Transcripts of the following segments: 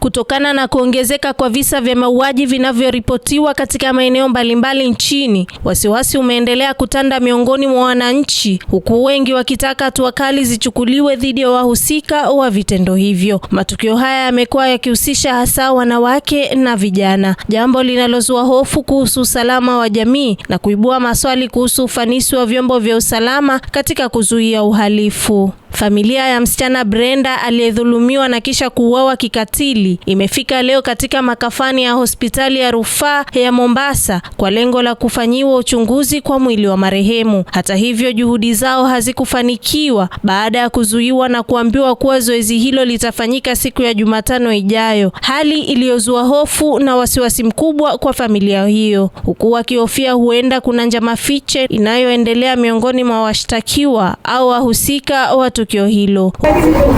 Kutokana na kuongezeka kwa visa vya mauaji vinavyoripotiwa katika maeneo mbalimbali nchini, wasiwasi umeendelea kutanda miongoni mwa wananchi, huku wengi wakitaka hatua kali zichukuliwe dhidi ya wahusika wa vitendo hivyo. Matukio haya yamekuwa yakihusisha hasa wanawake na vijana, jambo linalozua hofu kuhusu usalama wa jamii na kuibua maswali kuhusu ufanisi wa vyombo vya usalama katika kuzuia uhalifu. Familia ya msichana Brenda aliyedhulumiwa na kisha kuuawa kikatili imefika leo katika makafani ya hospitali ya rufaa ya Mombasa kwa lengo la kufanyiwa uchunguzi kwa mwili wa marehemu. Hata hivyo, juhudi zao hazikufanikiwa baada ya kuzuiwa na kuambiwa kuwa zoezi hilo litafanyika siku ya Jumatano ijayo, hali iliyozua hofu na wasiwasi mkubwa kwa familia hiyo, huku wakihofia huenda kuna njama fiche inayoendelea miongoni mwa washtakiwa au wahusika wa tukio hilo.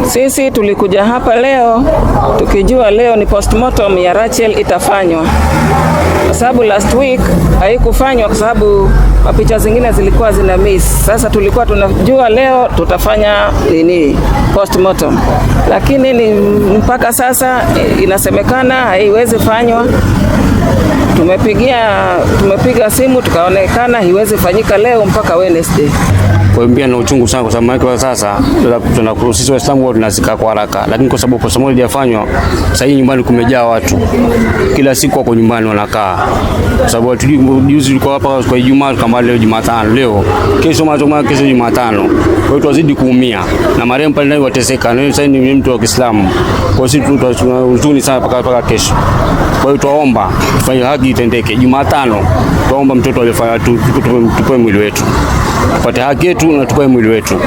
Sisi tulikuja hapa leo tukijua leo ni postmortem ya Rachel itafanywa, kwa sababu last week haikufanywa kwa sababu picha zingine zilikuwa zina miss. Sasa tulikuwa tunajua leo tutafanya postmortem, lakini mpaka sasa inasemekana haiwezi fanywa. Tumepiga simu tukaonekana haiwezi fanyika leo mpaka Wednesday. Kwa hiyo na uchungu sana kwa sababu kwa sasa tunakurusisha Waislamu wote tunazika kwa haraka, lakini kwa sababu postmortem haijafanywa, sasa hivi nyumbani kumejaa watu. Kila siku wako nyumbani wanakaa. Kwa sababu juzi tulikuwa hapa kwa Ijumaa kama leo Jumatano, leo kesho Jumatano. Kwa hiyo tunazidi kuumia na marehemu pale ndio wateseka. Na sasa ni mtu wa Kiislamu. Kwa hiyo sisi tunahuzuni sana mpaka kesho. Kwa hiyo tuomba tufanye haki itendeke Jumatano. Tuomba mtoto alifanya tupe mwili wetu. Tupate haki yetu na tupe mwili wetu.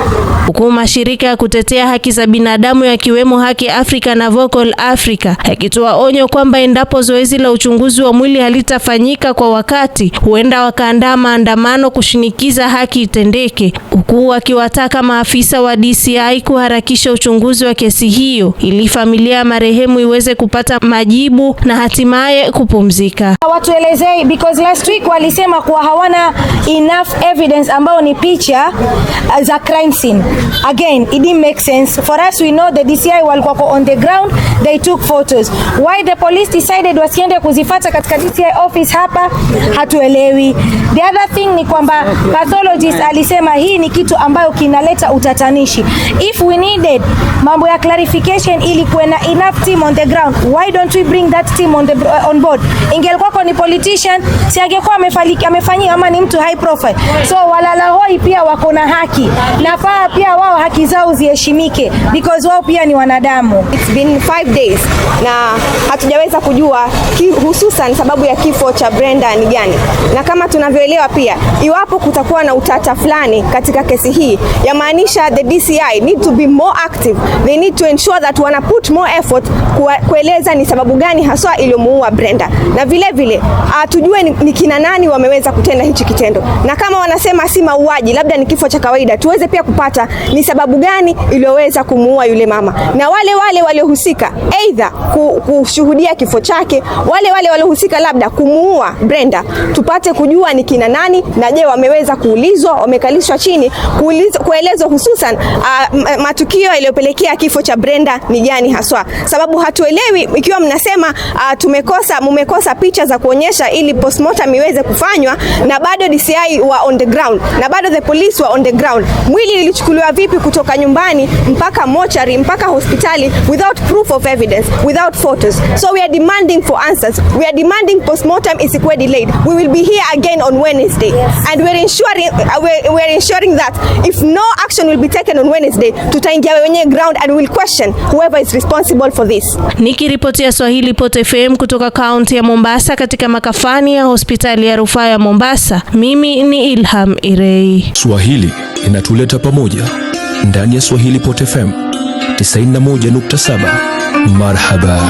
Huku mashirika ya kutetea haki za binadamu yakiwemo Haki Africa na Vocal Africa yakitoa onyo kwamba endapo zoezi la uchunguzi wa mwili halitafanyika kwa wakati, huenda wakaandaa maandamano kushinikiza haki itendeke, huku wakiwataka maafisa wa DCI kuharakisha uchunguzi wa kesi hiyo ili familia ya marehemu iweze kupata majibu na hatimaye kupumzika. Watuelezei because last week walisema kuwa hawana enough evidence ambao ni picha za crime scene. Again, it didn't make sense. For us, we know the DCI walikuwa on the ground, they took photos. Why the police decided wasiende kuzifata katika DCI office hapa, hatuelewi. The other thing ni kwamba pathologist alisema hii ni kitu ambayo kinaleta utatanishi. If we needed mambo ya clarification ili kuwe na enough team on the ground, why don't we bring that team on board? Ingelikuwa ni politician, si angekuwa amefanyia ama ni mtu high profile. So walala hoi pia wako na haki. Nafaa pia wao haki zao ziheshimike because wao pia ni wanadamu. It's been 5 days na hatujaweza kujua hususan sababu ya kifo cha Brenda ni gani. Na kama tunavyoelewa pia, iwapo kutakuwa na utata fulani katika kesi hii, yamaanisha the DCI need to be more active. They need to ensure that wana put more effort kueleza ni sababu gani haswa iliyomuua Brenda. Na vile vile tujue ni kina nani wameweza kutenda hichi kitendo. Na kama wanasema si mauaji, labda ni kifo cha kawaida, tuweze pia kupata ni sababu gani iliyoweza kumuua yule mama. Na wale waliohusika either kushuhudia kifo chake, wale waliohusika labda kumuua Brenda, tupate kujua ni kina nani, na je wameweza kuulizwa, wamekalishwa chini kuelezwa hususan matukio yaliyopelekea kifo cha Brenda ni gani haswa. Sababu hatuelewi ikiwa mnasema mumekosa picha za kuonyesha ili postmortem iweze kufanywa, na bado DCI wa on the ground, na bado the police wa on the ground. Mwili ilichukuliwa vipi kutoka nyumbani mpaka mortuary mpaka hospitali without proof of evidence, without photos? So we are demanding for answers. We are demanding postmortem isikuwe delayed. We will be here again on Wednesday. And we are ensuring that if no action will be taken on Wednesday, tutaingia wenye ground and will question whoever is responsible for this. Nikiripotia Swahili Pot FM kutoka kaunti ya Mombasa katika makafani ya hospitali ya rufaa ya Mombasa, mimi ni Ilham Irei. Swahili inatuleta pamoja ndani ya Swahili Pot FM 91.7. Marhaba.